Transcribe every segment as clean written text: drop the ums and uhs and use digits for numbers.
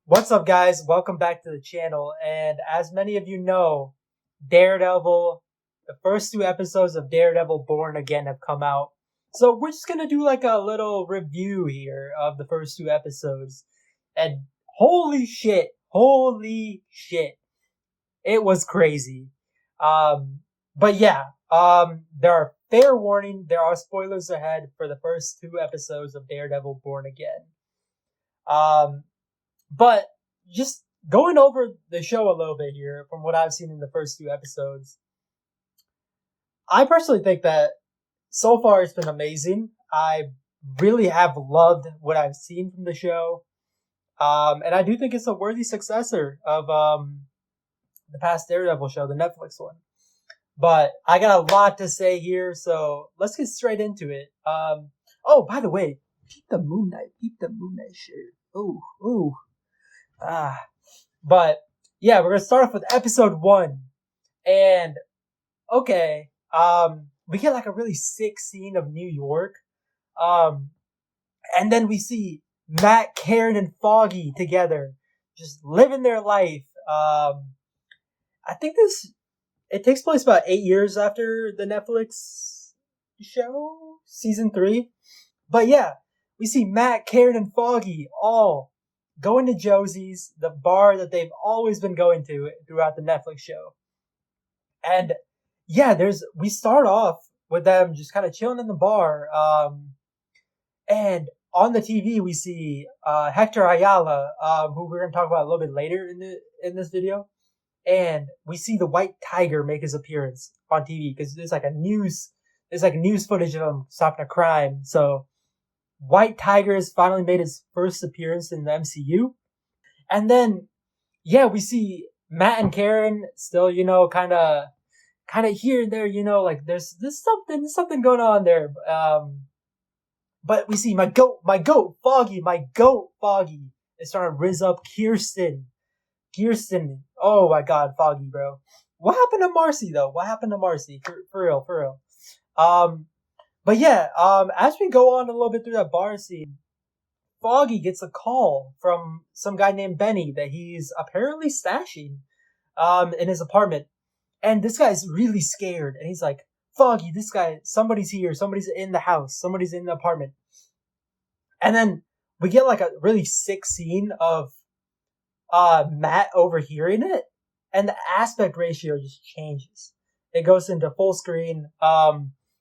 What's up, guys? Welcome back to the channel. And as many of you know, Daredevil, the first two episodes of Daredevil Born Again have come out. So we're just gonna do like a little review here of the first two episodes. And holy shit, it was crazy. But yeah, there are fair warning, there are spoilers ahead for the first two episodes of Daredevil Born Again. But just going over the show a little bit here from what I've seen in the first two episodes, I personally think that so far it's been amazing. I really have loved what I've seen from the show. And I do think it's a worthy successor of the past Daredevil show, the Netflix one. But I got a lot to say here, so let's get straight into it. Oh, by the way, peep the Moon Knight shirt. Ooh. But yeah, we're gonna start off with episode 1, and okay, we get like a really sick scene of New York, and then we see Matt, Karen, and Foggy together, just living their life. I think it takes place about 8 years after the Netflix show, season 3. But yeah, we see Matt, Karen, and Foggy all going to Josie's, the bar that they've always been going to throughout the Netflix show. And yeah, we start off with them just kind of chilling in the bar. And on the TV we see Hector Ayala, who we're gonna talk about a little bit later in this video. And we see the White Tiger make his appearance on TV because there's like news footage of him stopping a crime. So White Tiger has finally made his first appearance in the MCU. And then, yeah, we see Matt and Karen still, kind of here and there, like there's something going on there. But we see my goat, Foggy is trying to rizz up Kirsten. Oh my God, Foggy, bro. What happened to Marcy, though? For real. But yeah, as we go on a little bit through that bar scene, Foggy gets a call from some guy named Benny that he's apparently stashing in his apartment. And this guy's really scared. And he's like, Foggy, somebody's here. Somebody's in the house. Somebody's in the apartment. And then we get like a really sick scene of Matt overhearing it. And the aspect ratio just changes. It goes into full screen.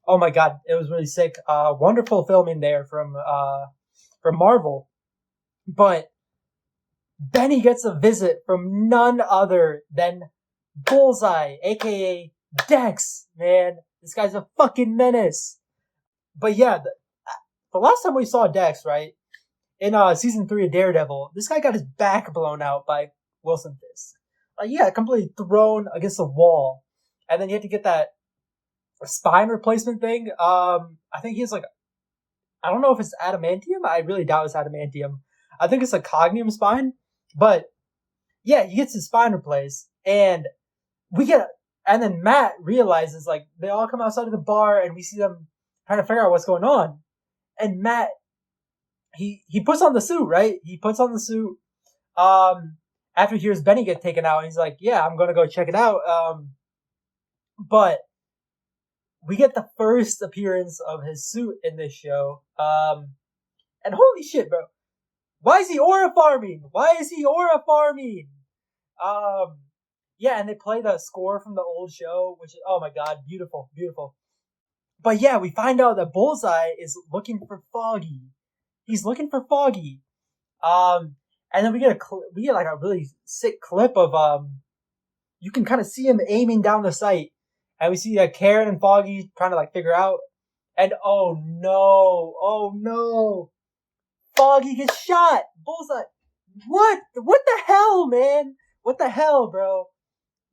Oh my God, it was really sick. Wonderful filming there from Marvel. But Benny gets a visit from none other than Bullseye, aka Dex. Man, this guy's a fucking menace. But yeah, the last time we saw Dex, right, in season 3 of Daredevil, this guy got his back blown out by Wilson Fisk. Completely thrown against the wall. And then you had to get that spine replacement thing. I think he's like, I don't know if it's adamantium. I really doubt it's adamantium. I think it's a cognium spine. But yeah, he gets his spine replaced, and and then Matt realizes, like, they all come outside of the bar, and we see them trying to figure out what's going on. And Matt, he puts on the suit, right? He puts on the suit. After he hears Benny get taken out, and he's like, yeah, I'm gonna go check it out. But we get the first appearance of his suit in this show. And holy shit, bro. Why is he aura farming? Yeah, and they play the score from the old show, which is, oh my God, beautiful. But yeah, we find out that Bullseye is looking for Foggy. He's looking for Foggy. And then we get like a really sick clip of, you can kind of see him aiming down the sight. And we see Karen and Foggy trying to like figure out. And oh no. Foggy gets shot. Bullseye. What the hell, man? What the hell, bro?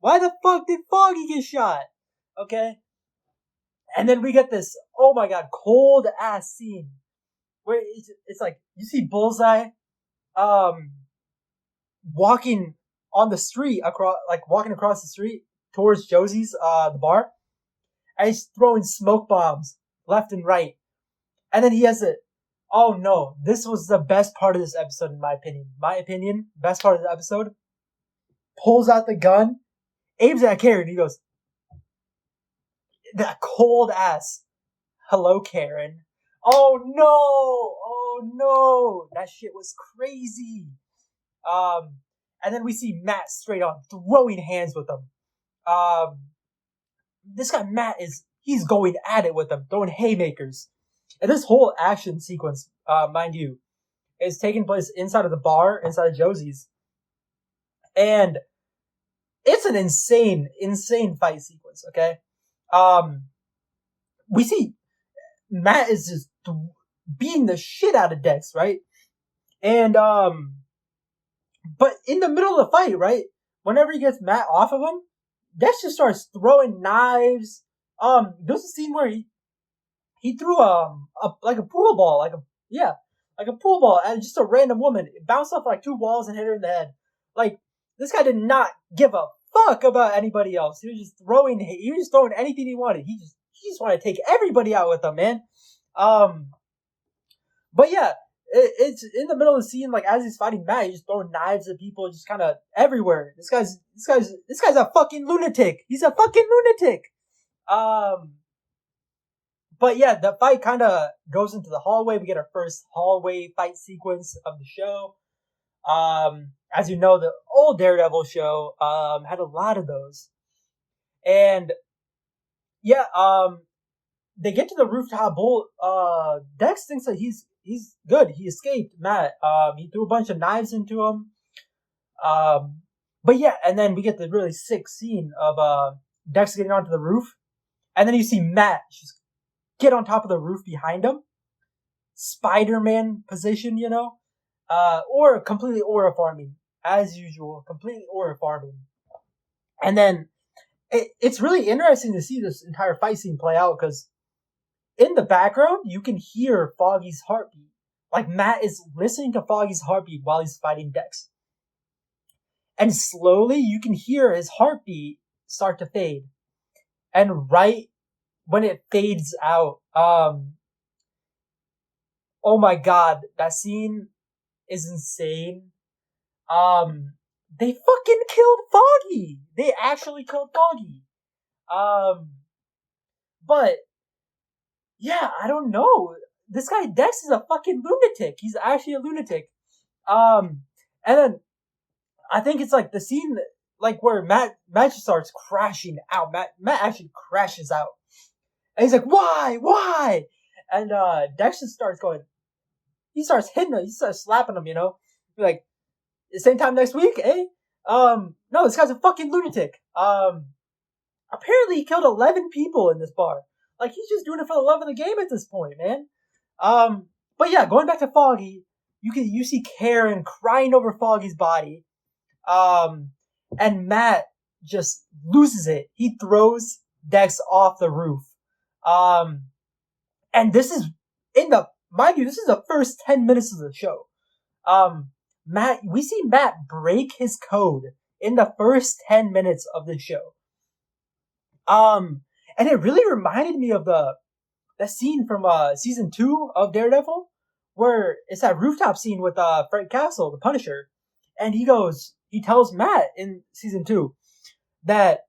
Why the fuck did Foggy get shot? Okay. And then we get this, oh my God, cold ass scene where it's like, you see Bullseye, walking on the street walking across the street towards Josie's, the bar. And he's throwing smoke bombs left and right. And then he has Oh no, this was the best part of this episode in my opinion. Best part of the episode. Pulls out the gun, aims at Karen, he goes, that cold ass, hello Karen. Oh no! Oh no! That shit was crazy. And then we see Matt straight on throwing hands with him. This guy Matt he's going at it with them, throwing haymakers. And this whole action sequence, mind you, is taking place inside of the bar, inside of Josie's. And it's an insane fight sequence, okay? We see Matt is just beating the shit out of Dex, right? And, but in the middle of the fight, right? Whenever he gets Matt off of him, Dex just starts throwing knives. There's a scene where he threw like a pool ball, like a pool ball at just a random woman. It bounced off like two walls and hit her in the head. Like, this guy did not give a fuck about anybody else. He was just throwing anything he wanted. He just wanted to take everybody out with him, man. But yeah, it's in the middle of the scene, like as he's fighting Matt, he's just throwing knives at people, just kind of everywhere. This guy's a fucking lunatic. He's a fucking lunatic. But yeah, the fight kind of goes into the hallway. We get our first hallway fight sequence of the show. As you know, the old Daredevil show had a lot of those. And yeah, they get to the rooftop. Dex thinks that he's good. He escaped Matt. He threw a bunch of knives into him. But yeah, and then we get the really sick scene of Dex getting onto the roof, and then you see Matt just get on top of the roof behind him, Spider-Man position, you know, or completely aura farming as usual, completely aura farming, and then it's really interesting to see this entire fight scene play out because in the background you can hear Foggy's heartbeat. Like Matt is listening to Foggy's heartbeat while he's fighting Dex, and slowly you can hear his heartbeat start to fade, and right when it fades out, oh my god, that scene is insane. They fucking killed Foggy. They actually killed Foggy. But yeah, I don't know. This guy Dex is a fucking lunatic. He's actually a lunatic. And then I think it's like the scene like where Matt just starts crashing out. Matt actually crashes out. And he's like, why? And Dex just starts going, he starts hitting him, he starts slapping him, you know? Like, the same time next week, eh? No, this guy's a fucking lunatic. Apparently he killed 11 people in this bar. Like, he's just doing it for the love of the game at this point, man. But yeah, going back to Foggy, you see Karen crying over Foggy's body. And Matt just loses it. He throws Dex off the roof. And this is mind you, this is the first 10 minutes of the show. We see Matt break his code in the first 10 minutes of the show. And it really reminded me of that scene from season 2 of Daredevil, where it's that rooftop scene with Frank Castle, the Punisher, and he tells Matt in season 2 that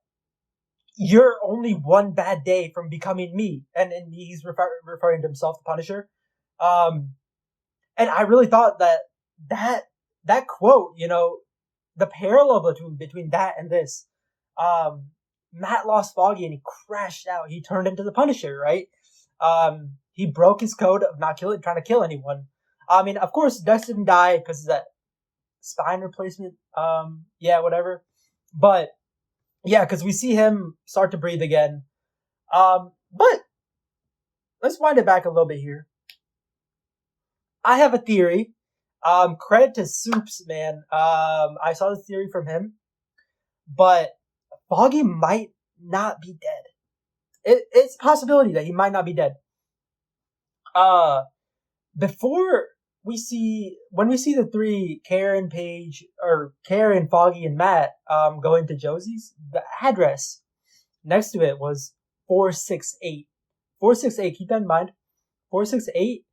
you're only one bad day from becoming me, and he's referring to himself, the Punisher. And I really thought that quote, you know, the parallel between that and this, Matt lost Foggy and he crashed out. He turned into the Punisher, right? He broke his code of not trying to kill anyone. I mean, of course, Dex didn't die because of that spine replacement. Yeah, whatever. But yeah, because we see him start to breathe again. But let's wind it back a little bit here. I have a theory. Credit to Soups, man. I saw this theory from him. But Foggy might not be dead. It's a possibility that he might not be dead. When we see the three, Karen, Foggy, and Matt, go into Josie's, the address next to it was 468. 468, keep that in mind. 468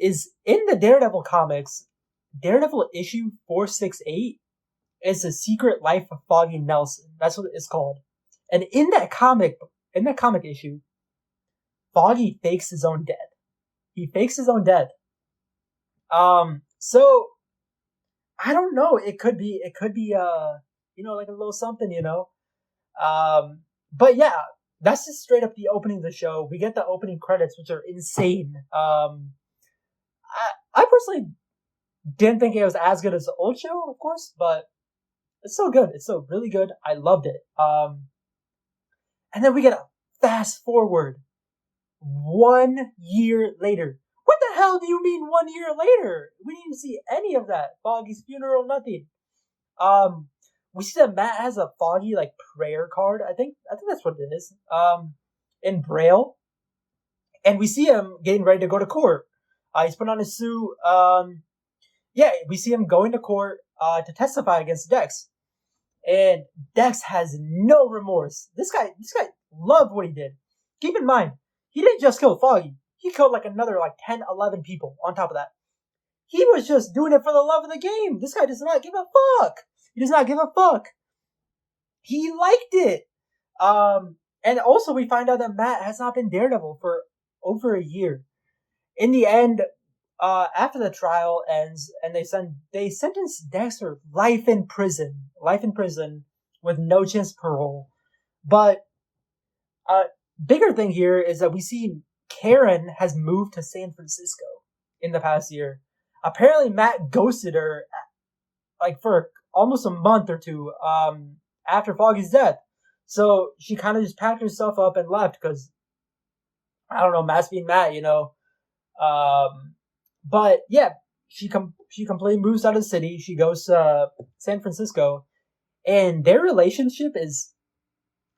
is in the Daredevil comics. Daredevil issue 468 is The Secret Life of Foggy Nelson. That's what it's called. And in that comic issue, Foggy fakes his own death. He fakes his own death. So I don't know. It could be, like a little something, But yeah, that's just straight up the opening of the show. We get the opening credits, which are insane. I personally didn't think it was as good as the old show, of course, but it's still good. It's still really good. I loved it. And then we get a fast forward 1 year later. What the hell do you mean 1 year later? We didn't see any of that. Foggy's funeral, nothing. We see that Matt has a Foggy prayer card. I think that's what it is. In Braille, and we see him getting ready to go to court. He's put on his suit. We see him going to court to testify against Dex, and Dex has no remorse. This guy loved what he did. Keep in mind, he didn't just kill Foggy. He killed another 10, 11 people on top of that. He was just doing it for the love of the game. This guy does not give a fuck. He does not give a fuck. He liked it. And also we find out that Matt has not been Daredevil for over a year. In the end, after the trial ends, and they sentence Dexter life in prison with no chance of parole. But bigger thing here is that we see Karen has moved to San Francisco in the past year. Apparently, Matt ghosted her for almost a month or two after Foggy's death. So she kind of just packed herself up and left because, I don't know, Matt's being Matt, But yeah, she completely moves out of the city. She goes to San Francisco, and their relationship is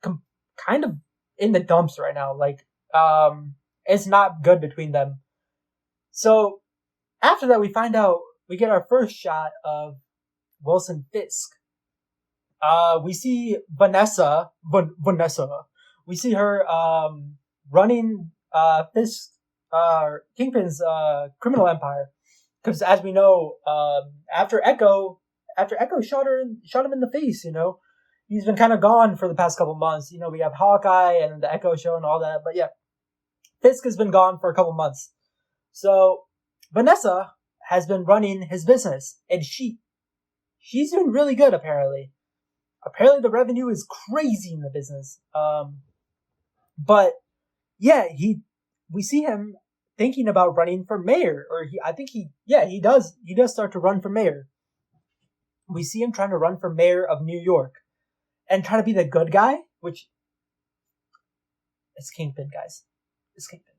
kind of in the dumps right now. It's not good between them. So after that, we get our first shot of Wilson Fisk. We see Vanessa. We see her running Fisk, Kingpin's criminal empire. Because as we know, after Echo shot him in the face, he's been kind of gone for the past couple months. We have Hawkeye and the Echo show and all that, but yeah, Fisk has been gone for a couple months. So Vanessa has been running his business, and she's doing really good, apparently. Apparently the revenue is crazy in the business. But yeah, we see him thinking about running for mayor, or he does start to run for mayor. We see him trying to run for mayor of New York and try to be the good guy, which it's Kingpin, guys. It's Kingpin.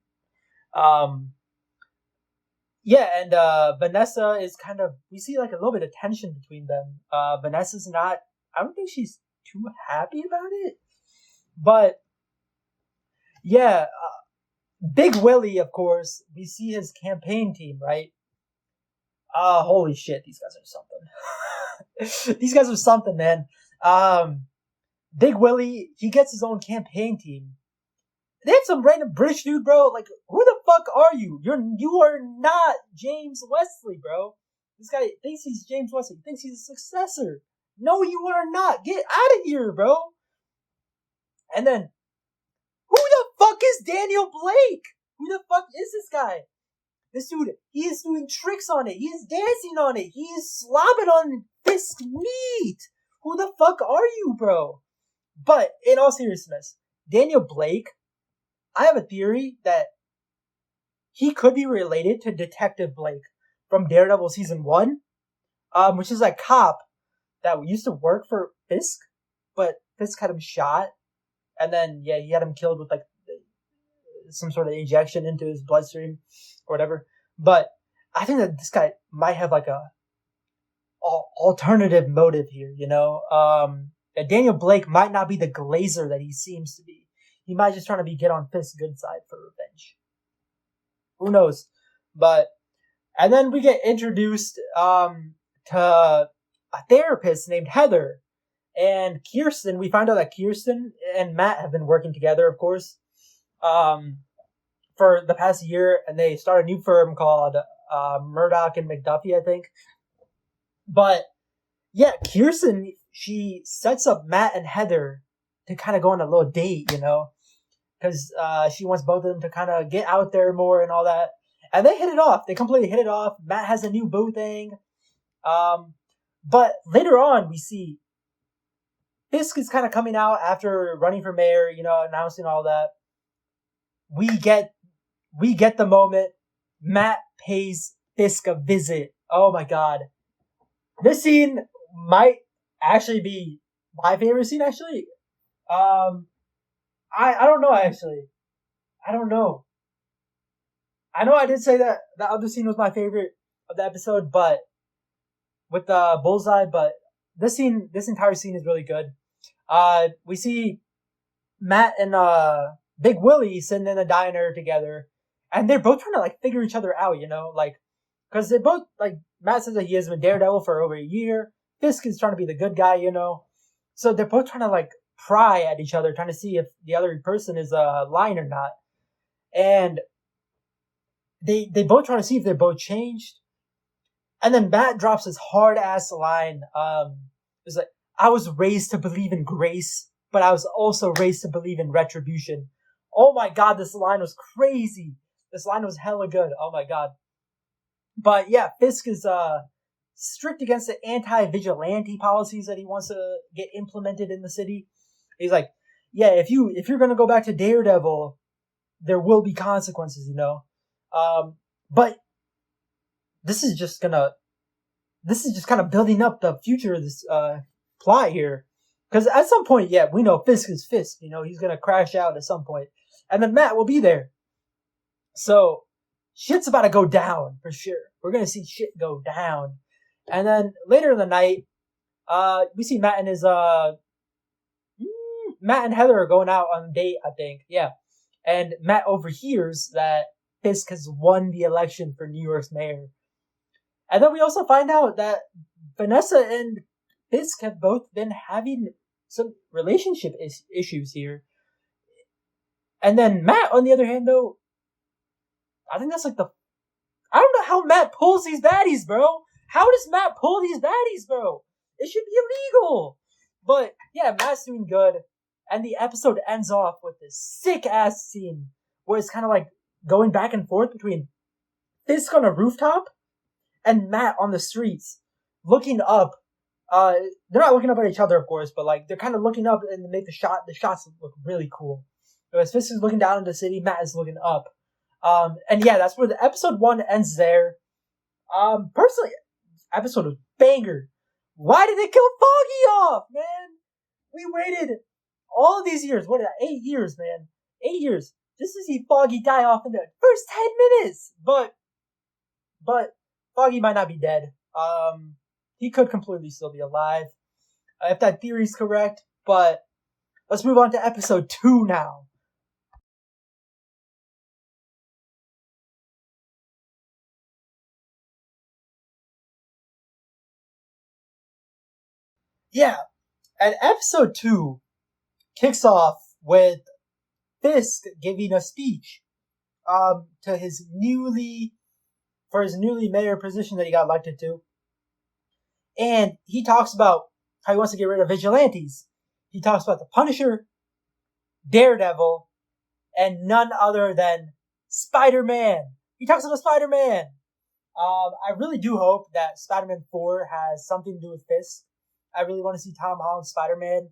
Vanessa is we see a little bit of tension between them. Vanessa's not, I don't think she's too happy about it. But yeah, Big Willie, of course, we see his campaign team, right? Holy shit, these guys are something. These guys are something, man. Big Willie, he gets his own campaign team. They have some random British dude, bro. Who the fuck are you? You are not James Wesley, bro. This guy thinks he's James Wesley. He thinks he's a successor. No, you are not. Get out of here, bro. And then, who the fuck is Daniel Blake? Who the fuck is this guy? This dude, he is doing tricks on it. He is dancing on it. He is slobbing on Fisk meat. Who the fuck are you, bro? But, in all seriousness, Daniel Blake, I have a theory that he could be related to Detective Blake from Daredevil Season 1, which is a cop that used to work for Fisk, but Fisk had him shot, and then, yeah, he had him killed with, some sort of injection into his bloodstream, or whatever. But I think that this guy might have, a alternative motive here, that Daniel Blake might not be the glazer that he seems to be. He might just trying to get on Fisk's good side for revenge. Who knows? And then we get introduced to a therapist named Heather. And Kirsten, we find out that Kirsten and Matt have been working together, of course, for the past year. And they start a new firm called Murdoch and McDuffie, I think. But yeah, Kirsten, she sets up Matt and Heather to kind of go on a little date, because she wants both of them to kind of get out there more and all that. And they hit it off. They completely hit it off. Matt has a new boo thing. But later on, we see Fisk is kind of coming out after running for mayor, announcing all that. We get the moment. Matt pays Fisk a visit. Oh my god. This scene might actually be my favorite scene, actually. I don't know, actually. I don't know. I know I did say that the other scene was my favorite of the episode, but with the bullseye, but this entire scene is really good. We see Matt and Big Willie sitting in a diner together, and they're both trying to figure each other out, because they both Matt says that he has been Daredevil for over a year. Fisk is trying to be the good guy, so they're both trying to pry at each other, trying to see if the other person is lying or not, and they both trying to see if they're both changed. And then Matt drops his hard ass line. It's like, I was raised to believe in grace, but I was also raised to believe in retribution. Oh my god, this line was crazy. This line was hella good. Oh my god. But yeah, Fisk is strict against the anti-vigilante policies that he wants to get implemented in the city. He's like, yeah, if you're gonna go back to Daredevil, there will be consequences, But this is just kind of building up the future of this plot here. Because at some point, yeah, we know Fisk is Fisk, he's gonna crash out at some point. And then Matt will be there. So shit's about to go down for sure. We're gonna see shit go down. And then later in the night, we see Matt and Matt and Heather are going out on a date, I think. Yeah. And Matt overhears that Fisk has won the election for New York's mayor. And then we also find out that Vanessa and Fisk have both been having some relationship issues here. And then Matt, on the other hand, though, I think that's I don't know how Matt pulls these baddies, bro. How does Matt pull these baddies, bro? It should be illegal. But yeah, Matt's doing good. And the episode ends off with this sick ass scene where it's kind of going back and forth between Fisk on a rooftop and Matt on the streets looking up. They're not looking up at each other, of course, but they're kind of looking up and make the shots look really cool. As Fisk is looking down into the city, Matt is looking up. And yeah, that's where the episode 1 ends there. Personally, episode was banger. Why did they kill Foggy off, man? We waited all of these years. What is that? 8 years, man. 8 years. Just to see Foggy die off in the first 10 minutes. But Foggy might not be dead. He could completely still be alive. If that theory is correct. But let's move on to episode 2 now. Yeah, and episode 2 kicks off with Fisk giving a speech to his newly mayor position that he got elected to. And he talks about how he wants to get rid of vigilantes. He talks about the Punisher, Daredevil, and none other than Spider-Man. He talks about Spider-Man. I really do hope that Spider-Man 4 has something to do with Fisk. I really want to see Tom Holland's Spider-Man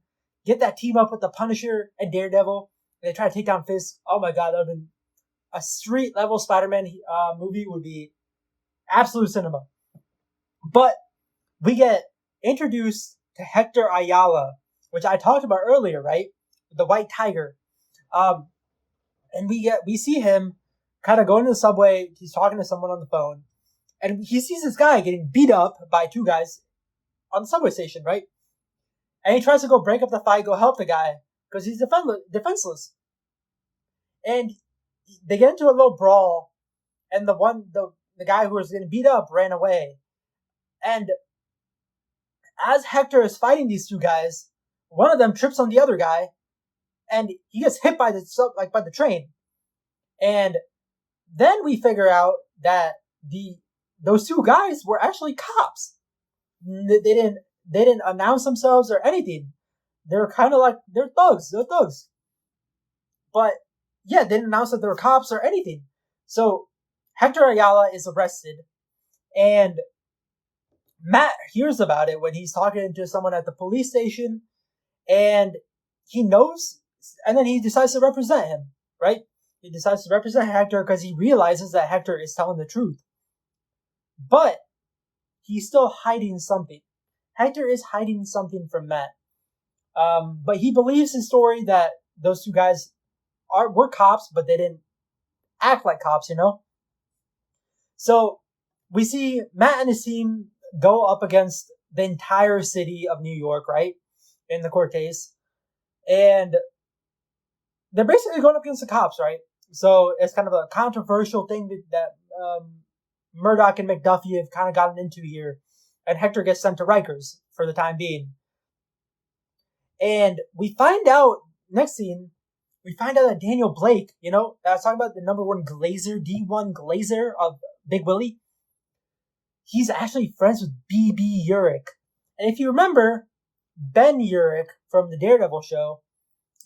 get that team up with the Punisher and Daredevil, and they try to take down Fisk. Oh my god, that would have been a street-level Spider-Man movie. Would be absolute cinema. But we get introduced to Hector Ayala, which I talked about earlier, right? The White Tiger. And we see him kind of going to the subway. He's talking to someone on the phone, and he sees this guy getting beat up by two guys on the subway station, right? And he tries to go break up the fight, go help the guy, because he's defenseless. And they get into a little brawl, and the guy who was getting beat up ran away. And as Hector is fighting these two guys, one of them trips on the other guy, and he gets hit by the train. And then we figure out that the those two guys were actually cops. They didn't announce themselves or anything. They're kind of like they're thugs. They're thugs. But yeah, they didn't announce that they were cops or anything. So Hector Ayala is arrested, and Matt hears about it when he's talking to someone at the police station, and he knows, and then he decides to represent him, right? He decides to represent Hector because he realizes that Hector is telling the truth. But he's still hiding something. Hector is hiding something from Matt. But he believes his story that those two guys were cops, but they didn't act like cops, you know? So we see Matt and his team go up against the entire city of New York, right? In the court case. And they're basically going up against the cops, right? So it's kind of a controversial thing that Murdoch and McDuffie have kind of gotten into here. And Hector gets sent to Rikers for the time being. And we find out, next scene, we find out that Daniel Blake, I was talking about the number one Glazer, D1 Glazer of Big Willie. He's actually friends with B.B. Urich. And if you remember, Ben Urich from the Daredevil show,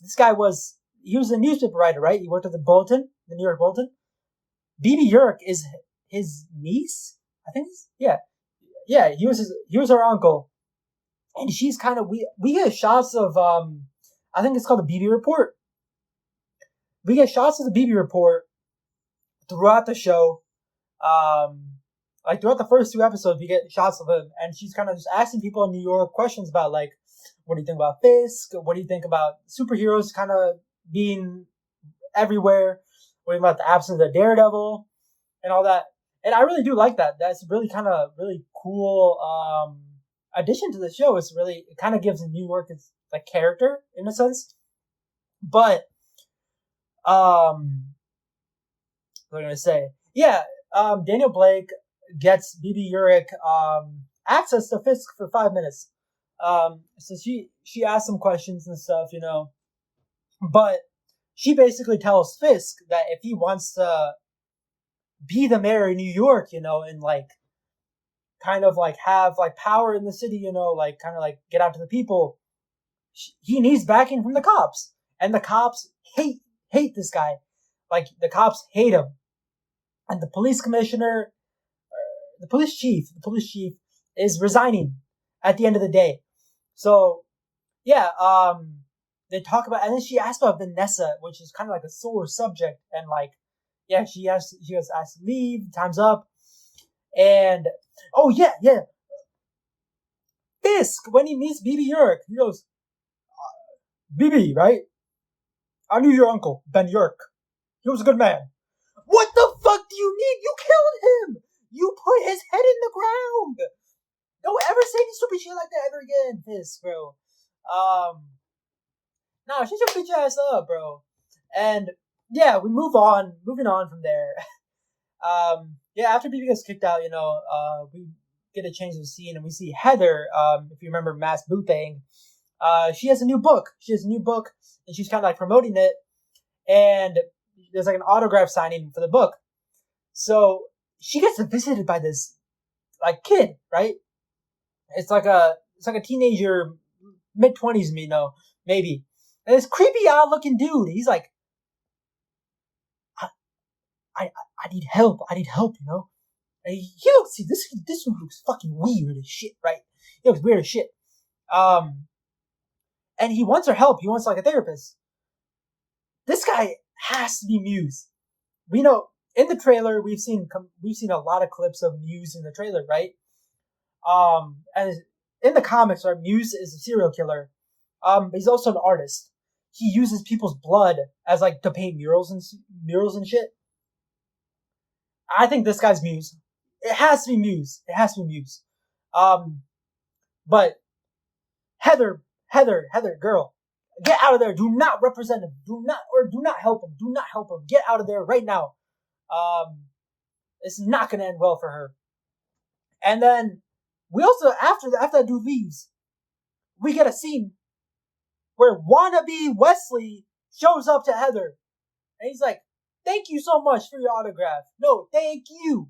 this guy was a newspaper writer, right? He worked at the Bulletin, the New York Bulletin. B.B. Urich is his niece, I think. Yeah, he was her uncle, and she's kind of we get shots of I think it's called the BB Report. We get shots of the BB Report throughout the show. Like throughout the first two episodes, we get shots of him, and she's kind of just asking people in New York questions about like, what do you think about Fisk? What do you think about superheroes kind of being everywhere? What do you think about the absence of Daredevil and all that? And I really do like that. That's really kind of really cool addition to the show. It kind of gives New York its like character in a sense. But what am I gonna say? Yeah, Daniel Blake gets B.B. Urich access to Fisk for 5 minutes. So she asks some questions and stuff, but she basically tells Fisk that if he wants to be the mayor of New York, and like kind of like have like power in the city, like kind of like get out to the people, he needs backing from the cops, and the cops hate this guy. Like the cops hate him, and the police commissioner, the police chief is resigning at the end of the day. So yeah, they talk about, and then she asked about Vanessa, which is kind of like a sore subject, and like, yeah, she was asked to leave, time's up, and oh yeah, Fisk, when he meets B.B. Urich, he goes, B.B., right? I knew your uncle, Ben Urich. He was a good man. What the fuck do you need? You killed him! You put his head in the ground! Don't ever say any stupid shit like that ever again, Fisk, bro. No, shut your bitch ass up, bro. And yeah, moving on from there. Yeah, after BB gets kicked out, we get a change of scene and we see Heather, if you remember Mass Boothang, she has a new book. And she's kind of like promoting it, and there's like an autograph signing for the book. So she gets visited by this like kid, right? It's like a teenager, mid-20s, maybe. And this creepy, odd-looking dude, he's like, I need help. And he looks, see, this one looks fucking weird as shit, right? He looks weird as shit. And he wants her help. He wants like a therapist. This guy has to be Muse. We know in the trailer we've seen a lot of clips of Muse in the trailer, right? And in the comics, right, Muse is a serial killer. But he's also an artist. He uses people's blood as like to paint murals and shit. I think this guy's Muse. It has to be Muse. But Heather, girl, get out of there. Do not represent him. Do not help him. Do not help him. Get out of there right now. It's not going to end well for her. And then we also, after that dude leaves, we get a scene where wannabe Wesley shows up to Heather. And he's like, thank you so much for your autograph. No, thank you.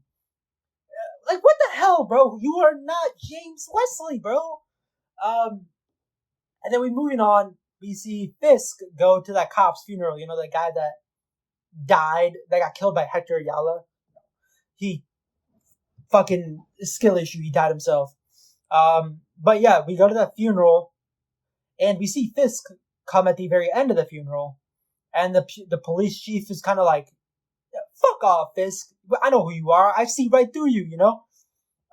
Like, what the hell, bro? You are not James Wesley, bro. And then we moving on. We see Fisk go to that cop's funeral. You know, the guy that died, that got killed by Hector Ayala. He fucking skill issue. He died himself. But yeah, we go to that funeral, and we see Fisk come at the very end of the funeral, and the police chief is kind of like, "Fuck off, Fisk. I know who you are. I see right through you. You know.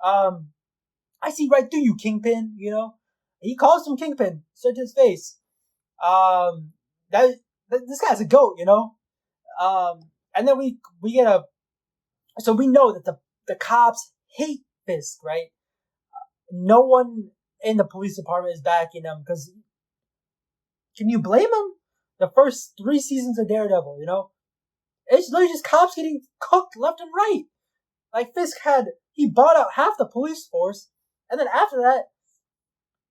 I see right through you, Kingpin. You know." He calls him Kingpin, straight to his face. That this guy's a goat, you know. And then we get so we know that the cops hate Fisk, right? No one in the police department is backing him because can you blame him? The first 3 seasons of Daredevil, you know, it's literally just cops getting cooked left and right. Like Fisk he bought out half the police force, and then after that,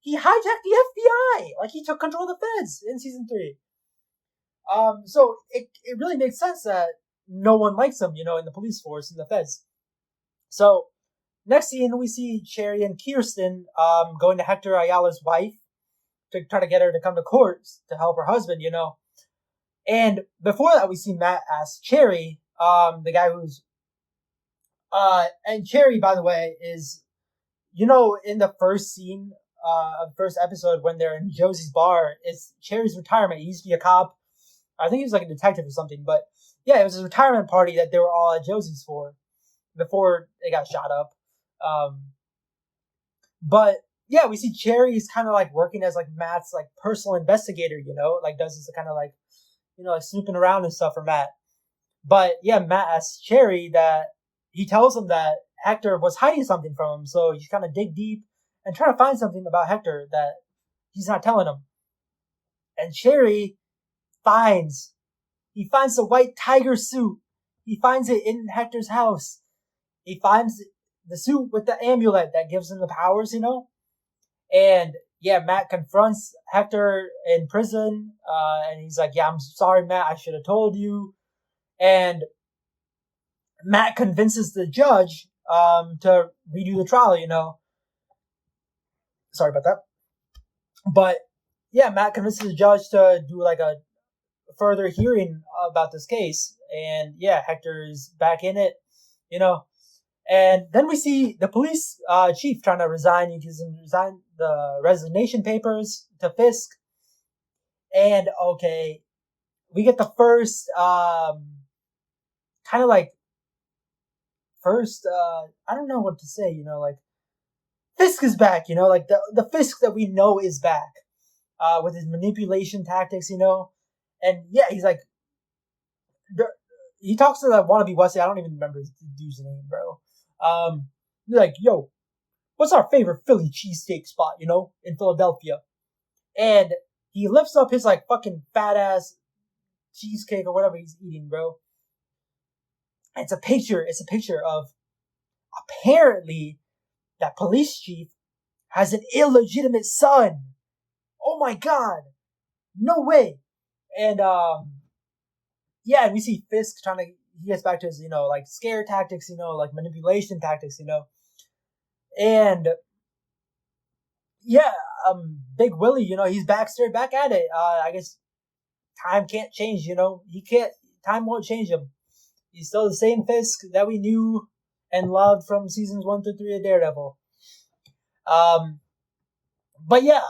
he hijacked the FBI. Like he took control of the feds in season 3. So it really makes sense that no one likes him, you know, in the police force and the feds. So next scene, we see Cherry and Kirsten going to Hector Ayala's wife to try to get her to come to court to help her husband, you know. And before that, we see Matt ask Cherry, the guy who's and Cherry, by the way, is, you know, in the first scene of the first episode when they're in Josie's bar, it's Cherry's retirement. He used to be a cop. I think he was like a detective or something, but yeah, it was his retirement party that they were all at Josie's for before they got shot up. But yeah, we see Cherry's kind of like working as like Matt's like personal investigator, you know, like does this kind of like, you know, like snooping around and stuff for Matt. But yeah, Matt asks Cherry that he tells him that Hector was hiding something from him, so he's kind of dig deep and try to find something about Hector that he's not telling him. And Cherry finds the white tiger suit. He finds it in Hector's house. He finds the suit with the amulet that gives him the powers, you know. And yeah, Matt confronts Hector in prison, and he's like, "Yeah, I'm sorry, Matt. I should have told you." And Matt convinces the judge to redo the trial, you know. Sorry about that. But yeah, Matt convinces the judge to do like a further hearing about this case. And yeah, Hector is back in it, you know. And then we see the police chief trying to resign. He gives him the resignation papers to Fisk. And okay, we get the first kind of like I don't know what to say, you know, like Fisk is back, you know, like the Fisk that we know is back, with his manipulation tactics, you know. And yeah, he's like, he talks to that wannabe Wesley. I don't even remember the dude's name, bro. He's like, "Yo, what's our favorite Philly cheesesteak spot, you know, in Philadelphia?" And he lifts up his like fucking fat ass cheesecake or whatever he's eating, bro. And it's a picture of apparently that police chief has an illegitimate son. Oh my god. No way. And yeah, and we see Fisk he gets back to his, you know, like scare tactics, you know, like manipulation tactics, you know. And yeah, Big Willie, you know, he's straight back at it. I guess time can't change, you know. Time won't change him. He's still the same Fisk that we knew and loved from seasons 1 through 3 of Daredevil. But yeah,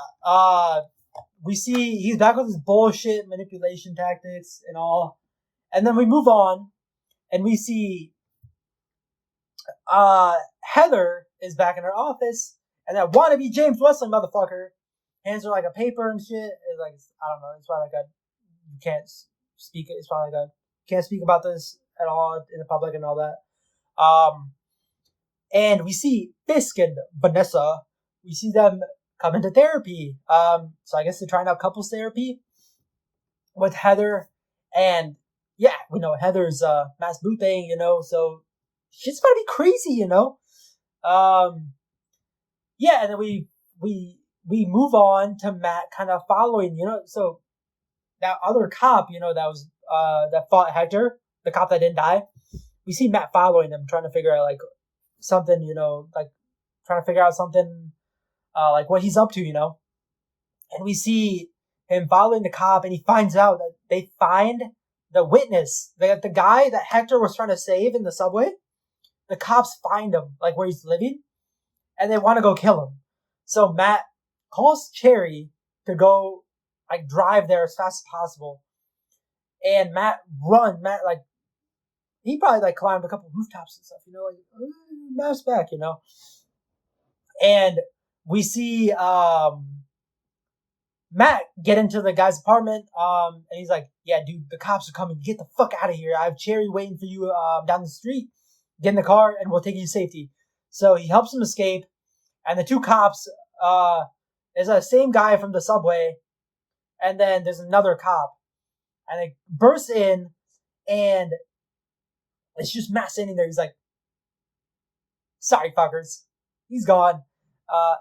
we see he's back with his bullshit manipulation tactics and all. And then we move on and we see Heather is back in her office, and that wannabe James Wesley motherfucker hands her like a paper and shit. It's like, I don't know, it's probably like you can't speak it. It's probably like can't speak about this at all in the public and all that. And we see Fisk and Vanessa. We see them come into therapy. So I guess they're trying out couples therapy with Heather. And yeah, we know Heather's mass boot thing, you know, so shit's about to be crazy, you know. Yeah, and then we move on to Matt kind of following, you know, so that other cop, you know, that fought Hector, the cop that didn't die. We see Matt following him, trying to figure out like something, like trying to figure out something, like what he's up to, And we see him following the cop, and he finds out that they find the witness, the guy that Hector was trying to save in the subway. The cops find him, like where he's living, and they want to go kill him. So Matt calls Cherry to go, like, drive there as fast as possible. And Matt, like, he probably, like, climbed a couple rooftops and stuff, like, Matt's back, And we see Matt get into the guy's apartment, and he's like, yeah, dude, the cops are coming. Get the fuck out of here. I have Cherry waiting for you down the street. Get in the car, and we'll take you to safety. So he helps him escape, and the two cops, there's the same guy from the subway, and then there's another cop. And they burst in, and it's just Matt standing there. He's like, sorry, fuckers. He's gone.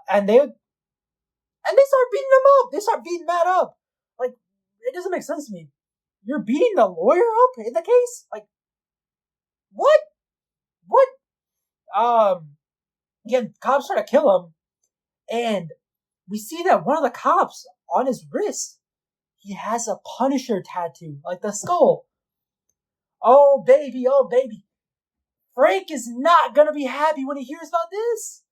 And they start beating him up. They start beating Matt up. Like, it doesn't make sense to me. You're beating the lawyer up in the case? Like, what? Again, cops try to kill him. And we see that one of the cops on his wrist, he has a Punisher tattoo, like the skull. Oh, baby. Frank is not going to be happy when he hears about this.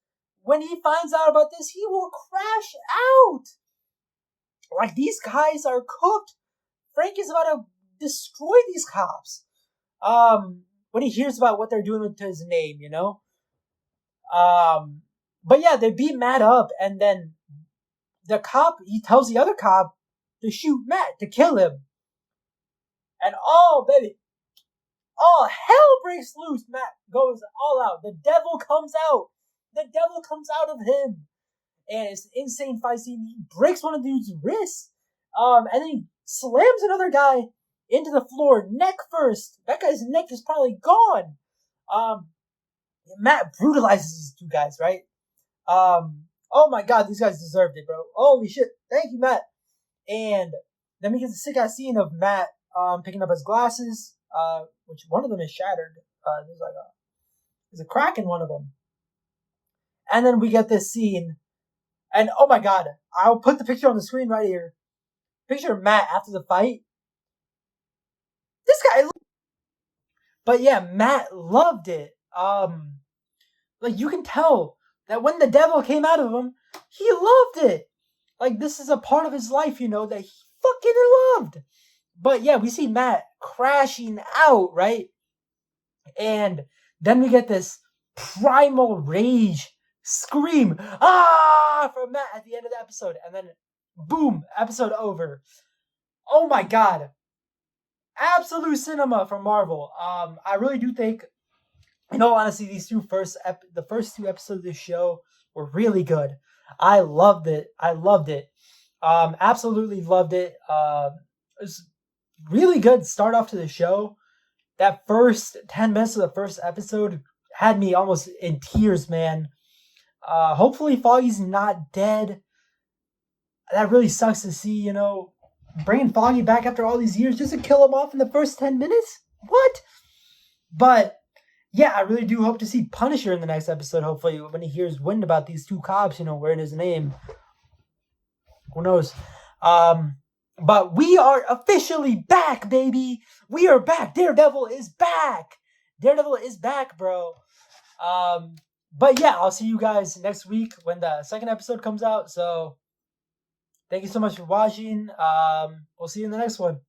When he finds out about this, he will crash out. Like, these guys are cooked. Frank is about to destroy these cops. When he hears about what they're doing to his name, But yeah, they beat Matt up, and then the cop, he tells the other cop to shoot Matt, to kill him. And oh, baby, all hell breaks loose. Matt goes all out. The devil comes out. The devil comes out of him. And it's an insane fight scene. He breaks one of the dude's wrists. And then he slams another guy into the floor, neck first. That guy's neck is probably gone. Matt brutalizes these two guys, right? Oh my god, these guys deserved it, bro. Holy shit. Thank you, Matt. And then we get the sick ass scene of Matt picking up his glasses, which one of them is shattered. There's a crack in one of them. And then we get this scene, and oh my god, I'll put the picture on the screen right here. Picture of Matt after the fight. This guy, but yeah, Matt loved it. Like, you can tell that when the devil came out of him, he loved it. Like, this is a part of his life, that he fucking loved. But yeah, we see Matt crashing out, right? And then we get this primal rage scream, from Matt at the end of the episode. And then, boom, episode over. Oh my god. Absolute cinema from Marvel. I really do think, honestly, the first two episodes of this show were really good. I loved it. Absolutely loved it. It was really good start off to the show. That first 10 minutes of the first episode had me almost in tears, man. Hopefully Foggy's not dead. That really sucks to see, bringing Foggy back after all these years just to kill him off in the first 10 minutes? What? But yeah, I really do hope to see Punisher in the next episode, hopefully, when he hears wind about these two cops, wearing his name. Who knows? But we are officially back, baby. We are back. Daredevil is back. Daredevil is back, bro. But yeah, I'll see you guys next week when the second episode comes out. So thank you so much for watching. We'll see you in the next one.